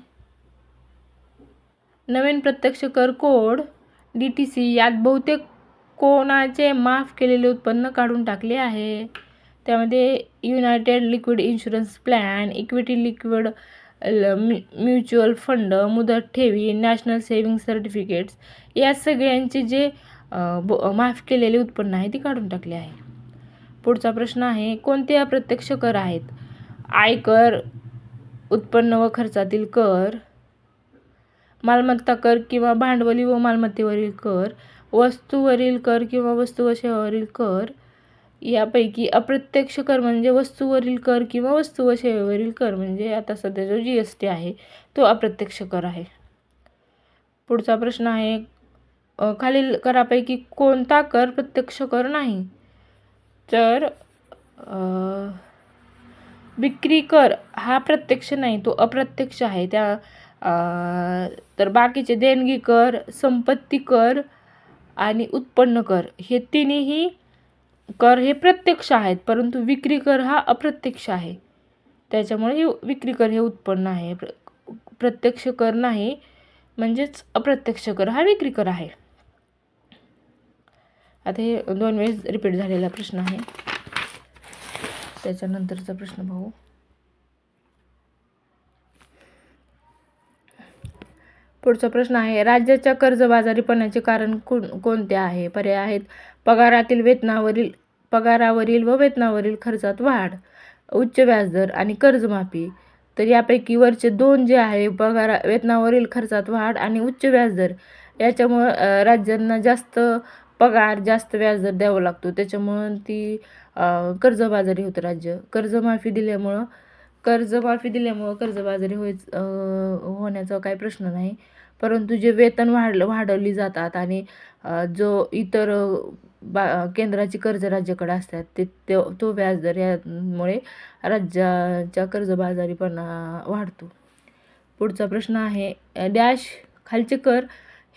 नवीन प्रत्यक्ष कर कोड DTC यात बहुतेक कोणाचे माफ केलेले उत्पन्न काढून टाकले आहे? त्यामध्ये United liquid insurance plan, equity liquid mutual fund, मुदत ठेवी, नॅशनल सेव्हिंग सर्टिफिकेट्स या सगळ्यांचे जे माफ केलेले उत्पन्न आहे ती काढून टाकले आहे. पुढचा प्रश्न आहे, कोणते अप्रत्यक्ष कर आहेत? आयकर, उत्पन्न व खर्चातील कर, मालमत्ता कर किंवा भांडवली व मालमत्तेवरील कर, वस्तूवरील कर किंवा वस्तू व सेवावरील कर. यापैकी अप्रत्यक्ष कर म्हणजे वस्तूवरील कर किंवा वस्तू व सेवेवरील कर, म्हणजे आता सध्या जो GST आहे तो अप्रत्यक्ष कर आहे. पुढचा प्रश्न आहे, खालील करापैकी कोणता कर प्रत्यक्ष कर नाही? तर विक्री कर हा प्रत्यक्ष नाही, तो अप्रत्यक्ष आहे. तर बाकीचे देणगी कर, संपत्ती कर आणि उत्पन्न कर हे तिन्ही कर हे प्रत्यक्ष आहेत, परंतु विक्री कर हा अप्रत्यक्ष आहे. त्याच्यामुळे विक्री कर हे उत्पन्न आहे, प्रत्यक्ष कर नाही, म्हणजेच अप्रत्यक्ष कर हा विक्री कर आहे. आता हे 2 वेळेस रिपीट झालेला प्रश्न आहे. त्याच्यानंतरचा प्रश्न पाहू. पुढचा प्रश्न आहे, राज्याच्या कर्जबाजारीपणाचे कारण कोणते आहे? पर्याय आहेत, पगारावरील व वेतनावरील खर्चात वाढ, उच्च व्याजदर आणि कर्जमाफी. तर यापैकी वरचे 2 जे आहे, वेतनावरील खर्चात वाढ आणि उच्च व्याजदर, याच्यामुळं राज्यांना जास्त पगार जास्त व्याजदर द्यावं लागतो, त्याच्यामुळं ती कर्जबाजारी होतं राज्य. कर्जमाफी दिल्यामुळं कर्जबाजारी होण्याचा काही प्रश्न नाही, परंतु जे वेतन वाढवली जातात आणि जो इतर केंद्राची कर्ज राज्याकडे असतात तो व्याजदर यामुळे राज्याच्या कर्जबाजारीपणा वाढतो. पुढचा प्रश्न आहे, डॅश खालचे कर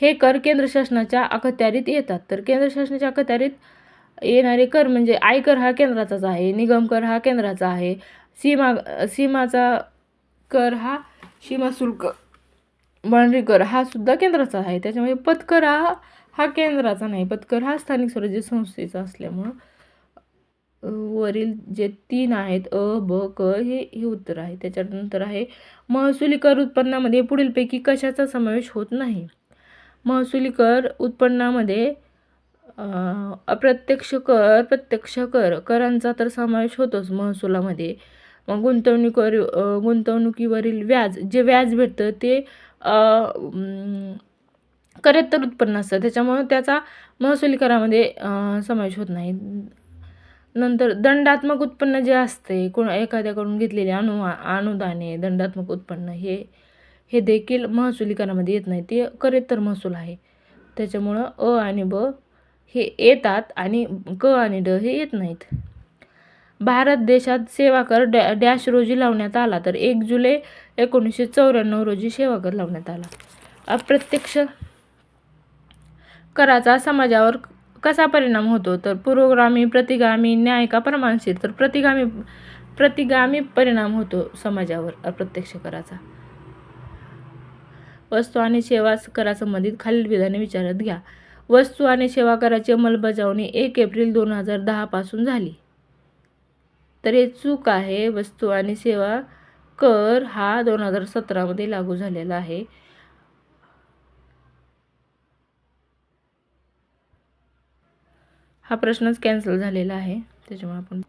हे कर केंद्र शासनाच्या अखत्यारीत येतात. तर केंद्र शासनाच्या अखत्यारीत येणारे कर म्हणजे आयकर हा केंद्राचाच आहे, निगम कर हा केंद्राचा आहे, सीमाचा कर हा सीमा शुल्क बांधरी कर हा सुद्धा केंद्राचा आहे. त्याच्यामुळे पथकर हा केंद्राचा नाही, पथकर हा स्थानिक स्वराज्य संस्थेचा असल्यामुळं वरील जे 3 आहेत अ, ब, क हे उत्तर आहे. त्याच्यानंतर आहे, महसुली कर उत्पन्नामध्ये पुढीलपैकी कशाचा समावेश होत नाही? महसुली कर उत्पन्नामध्ये अप्रत्यक्ष कर, प्रत्यक्ष करांचा तर समावेश होतोच महसुलामध्ये. मग गुंतवणुकीवरील जे व्याज भेटतं ते करेत्तर उत्पन्न असतं, त्याच्यामुळे त्याचा महसुली करामध्ये समावेश होत नाही. नंतर दंडात्मक उत्पन्न जे असते, एखाद्याकडून घेतलेले अनुदाने, दंडात्मक उत्पन्न हे देखील महसुली करामध्ये येत नाही, ते करेत्तर महसूल आहे. त्याच्यामुळं अ आणि ब हे येतात आणि क आणि ड हे येत नाहीत. भारत देशात सेवा कर डॅश रोजी लावण्यात आला? तर 1 जुलै 1994 रोजी सेवा कर लावण्यात आला. अप्रत्यक्ष कराचा समाजावर कसा परिणाम होतो? तर पुरोगामी, प्रतिगामी, न्याय का प्रमाणशीर? तर प्रतिगामी परिणाम होतो समाजावर अप्रत्यक्ष कराचा. वस्तू आणि सेवा करासंबंधित खालील विधाने विचारात घ्या. वस्तू आणि सेवा कराची अंमलबजावणी 1 एप्रिल 2010 पासून झाली. तर हे चूक आहे. वस्तू आणि सेवा कर हा 2017 मध्ये लागू झालेला आहे. हा प्रश्नच कॅन्सल झालेला आहे, त्याच्यामुळे आपण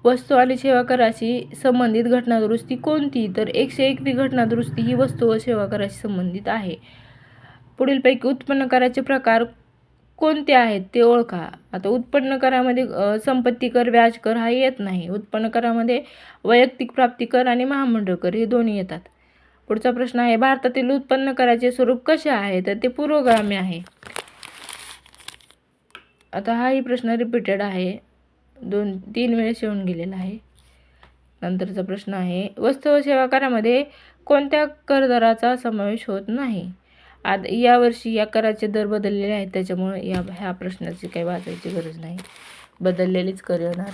वस्तू आणि सेवा कराशी संबंधित घटनादुरुस्ती कोणती? तर 101वी घटनादुरुस्ती ही वस्तू व सेवा कराशी संबंधित आहे. पुढीलपैकी उत्पन्न कराचे प्रकार कोणते आहेत ते ओळखा. आता उत्पन्न करामध्ये संपत्ती कर, व्याज कर हा येत नाही. उत्पन्न करामध्ये वैयक्तिक प्राप्ती कर आणि महामंडळ कर हे दोन्ही येतात. पुढचा प्रश्न आहे, भारतातील उत्पन्न कराचे स्वरूप कसे आहे? तर ते पुरोगामी आहे. आता हाही प्रश्न रिपीटेड आहे, 2-3 वेळेस येऊन गेलेला आहे. नंतरचा प्रश्न आहे, वस्तू व सेवा करामध्ये कोणत्या करदराचा समावेश होत नाही? आता यावर्षी या कराचे दर बदललेले आहेत, त्याच्यामुळे ह्या प्रश्नाची काही वाचायची गरज नाही, बदललेलीच कर येणार.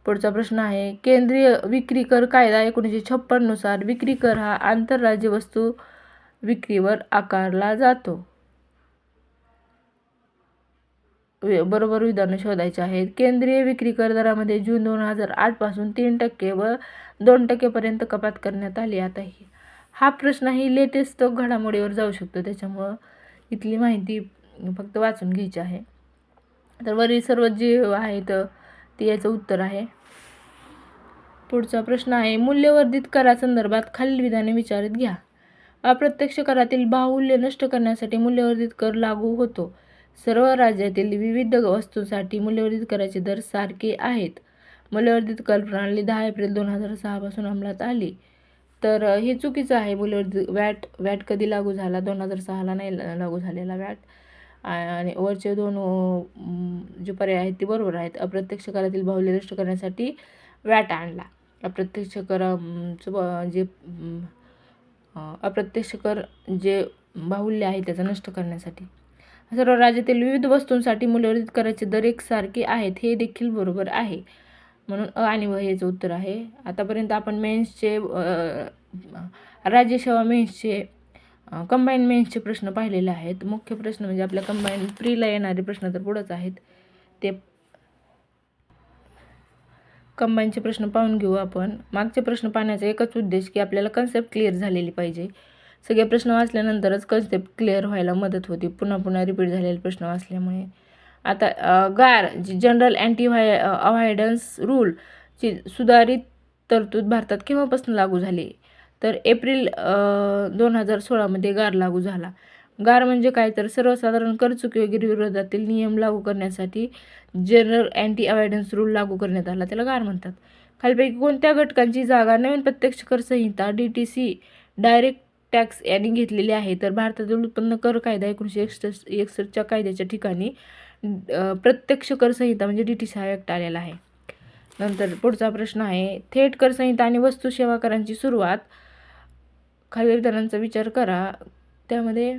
पुढचा प्रश्न आहे, केंद्रीय विक्री कर कायदा 1956 नुसार विक्री कर हा आंतरराज्य वस्तू विक्रीवर आकारला जातो. बरोबर विधानं शोधायचे आहेत. केंद्रीय विक्री कर दरामध्ये जून 2008 पासून 3% व 2% पर्यंत कपात करण्यात आली. आता हा प्रश्न ही लेटेस्ट घडामोडीवर जाऊ शकतो, त्याच्यामुळं इथली माहिती फक्त वाचून घ्यायची आहे. तर वरील सर्व जे आहेत ते याचं उत्तर आहे. पुढचा प्रश्न आहे, मूल्यवर्धित करासंदर्भात खालील विधाने विचारात घ्या. अप्रत्यक्ष करातील बाहुल्य नष्ट करण्यासाठी मूल्यवर्धित कर लागू होतो. सर्व राज्यातील विविध वस्तूंसाठी मूल्यवर्धित कराचे दर सारखे आहेत. मूल्यवर्धित कर प्रणाली 10 एप्रिल 2006 पासून अंमलात आली. तर हे चुकीचं आहे. मूल्यवर्धित वॅट कधी लागू झाला? 2006ला नाही लागू झालेला वॅट. आणि वरचे 2 जे पर्याय आहेत ते बरोबर आहेत. अप्रत्यक्ष करातील बाहुल्य नष्ट करण्यासाठी वॅट आणला. अप्रत्यक्ष कर जे बाहुल्य आहे त्याचा नष्ट करण्यासाठी. सर्व राज्यातील विविध वस्तूंसाठी मूल्यवर्धित कराचे दर एकसारखे आहेत, हे देखील बरोबर आहे. म्हणून अ आणि व हेच उत्तर आहे. आतापर्यंत आपण मेन्सचे राज्यसेवा मेन्सचे कंबाईन मेन्सचे प्रश्न पाहिलेले आहेत. मुख्य प्रश्न म्हणजे आपल्या कंबाईन प्रीला येणारे प्रश्न तर पुढंच आहेत, ते कंबाईनचे प्रश्न पाहून घेऊ आपण. मागचे प्रश्न पाहण्याचा एकच उद्देश की आपल्याला कन्सेप्ट क्लिअर झालेली पाहिजे. सगळे प्रश्न वाचल्यानंतरच कन्सेप्ट क्लिअर व्हायला मदत होती, पुन्हा रिपीट झालेले प्रश्न वाचल्यामुळे. आता गार जी जनरल अँटी अव्हॉइडन्स रूलची सुधारित तरतूद भारतात केव्हापासून लागू झाली? तर एप्रिल 2016मध्ये गार लागू झाला. गार म्हणजे काय? तर सर्वसाधारण कर चुकी वगैरे विरोधातील नियम लागू करण्यासाठी जनरल अँटी अव्हॉइडन्स रूल लागू करण्यात आला, त्याला गार म्हणतात. खालीलपैकी कोणत्या घटकांची जागा नवीन प्रत्यक्ष कर संहिता DTC डायरेक्ट टॅक्स यांनी घेतलेली आहे? तर भारतातील उत्पन्न कर कायदा 1961च्या कायद्याच्या ठिकाणी प्रत्यक्ष कर संहिता म्हणजे DTC ॲक्ट आलेला आहे. नंतर पुढचा प्रश्न आहे, थेट कर संहिता आणि वस्तू सेवा करांची सुरुवात. खालील विधानांचा विचार करा. त्यामध्ये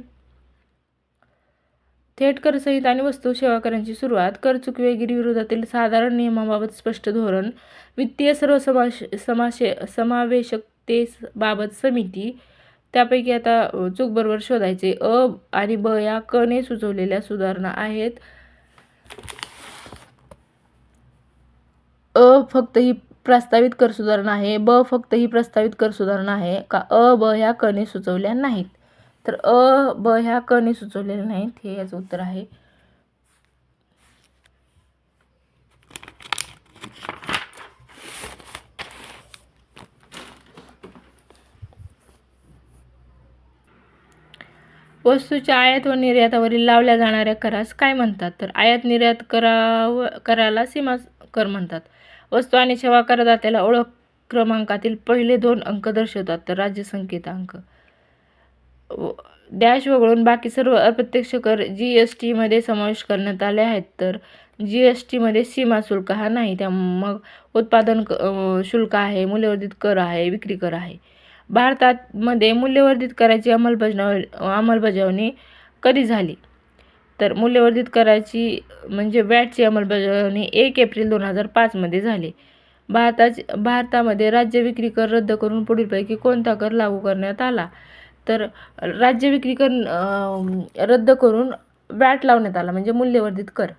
थेट कर संहिता आणि वस्तू सेवा करांची सुरुवात, कर चुकी वगैरे विरोधातील साधारण नियमाबाबत स्पष्ट धोरण, वित्तीय समावेशकतेबाबत समिती. त्यापैकी आता चूक बरोबर शोधायचे. अ आणि ब या क ने सुचवलेल्या सुधारणा आहेत. अ फक्त ही प्रस्तावित कर सुधारणा आहे, ब फक्त ही प्रस्तावित कर सुधारणा आहे का अ ब ह्या क ने सुचवल्या नाहीत? तर अ ब ह्या क ने सुचवलेल्या नाहीत, हे याचं उत्तर आहे. वस्तूच्या आयात व निर्यातावरील लावल्या जाणाऱ्या करास काय म्हणतात? तर आयात निर्यात कराला सीमा कर म्हणतात. वस्तू आणि सेवा करदात्याला ओळख क्रमांकातील पहिले 2 अंक दर्शवतात, तर राज्य संकेतांक. डॅश वगळून बाकी सर्व अप्रत्यक्ष कर GST मध्ये समावेश करण्यात आले आहेत. तर GST मध्ये सीमा शुल्क हा नाही, त्या मग उत्पादन शुल्क आहे, मूल्यवर्धित कर आहे, विक्री कर आहे. भारतामध्ये मूल्यवर्धित कराची अंमलबजावणी कधी झाली? तर मूल्यवर्धित कराची म्हणजे वॅटची अंमलबजावणी 1 एप्रिल 2005 मध्ये झाली. भारतामध्ये राज्य विक्री कर रद्द करून पुढीलपैकी कोणता कर लागू करण्यात आला? तर राज्य विक्री कर रद्द करून वॅट लावण्यात आला, म्हणजे मूल्यवर्धित कर.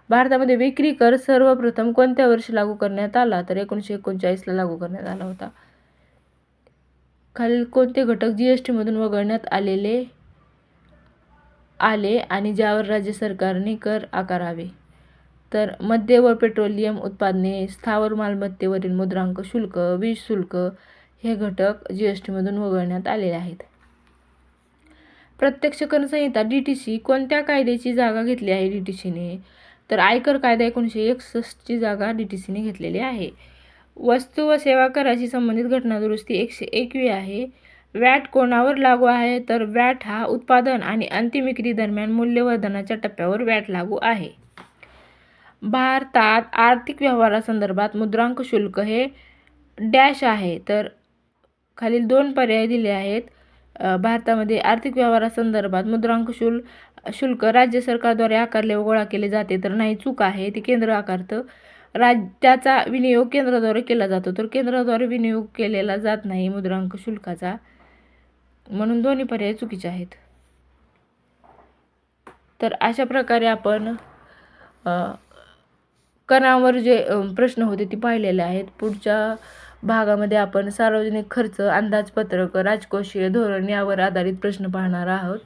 भारतामध्ये विक्री कर सर्वप्रथम कोणत्या वर्षी लागू करण्यात आला? तर 1939ला लागू करण्यात आला होता. खालील कोणते घटक GST मधून वगळण्यात आले आणि ज्यावर राज्य सरकारने कर आकारावे? तर मद्य व पेट्रोलियम उत्पादने, स्थावर मालमत्तेवरील मुद्रांक शुल्क, वीज शुल्क हे घटक GST मधून वगळण्यात आलेले आहेत. प्रत्यक्ष कर संहिता DTC कोणत्या कायद्याची जागा घेतली आहे DTCने? तर आयकर कायदा 1961ची जागा DTCने घेतलेली आहे. वस्तू व सेवा कराशी संबंधित घटना दुरुस्ती 101वी आहे. वॅट कोणावर लागू आहे? तर वॅट हा उत्पादन आणि अंतिम विक्री दरम्यान मूल्यवर्धनाच्या टप्प्यावर वॅट लागू आहे. भारतात आर्थिक व्यवहारासंदर्भात मुद्रांक शुल्क हे डॅश आहे. तर खालील 2 पर्याय दिले आहेत. भारतामध्ये आर्थिक व्यवहारासंदर्भात मुद्रांक शुल्क राज्य सरकारद्वारे आकारले व गोळा केले जाते. तर नाही, चूक आहे, ते केंद्र आकारतं. राज्याचा विनियोग केंद्राद्वारे केला जातो. तर केंद्राद्वारे विनियोग केलेला जात नाही मुद्रांक शुल्काचा, म्हणून दोन्ही पर्याय चुकीचे आहेत. तर अशा प्रकारे आपण करांवर जे प्रश्न होते ते पाहिलेले आहेत. पुढच्या भागामध्ये आपण सार्वजनिक खर्च, अंदाजपत्रक, राजकोषीय धोरण यावर आधारित प्रश्न पाहणार आहोत.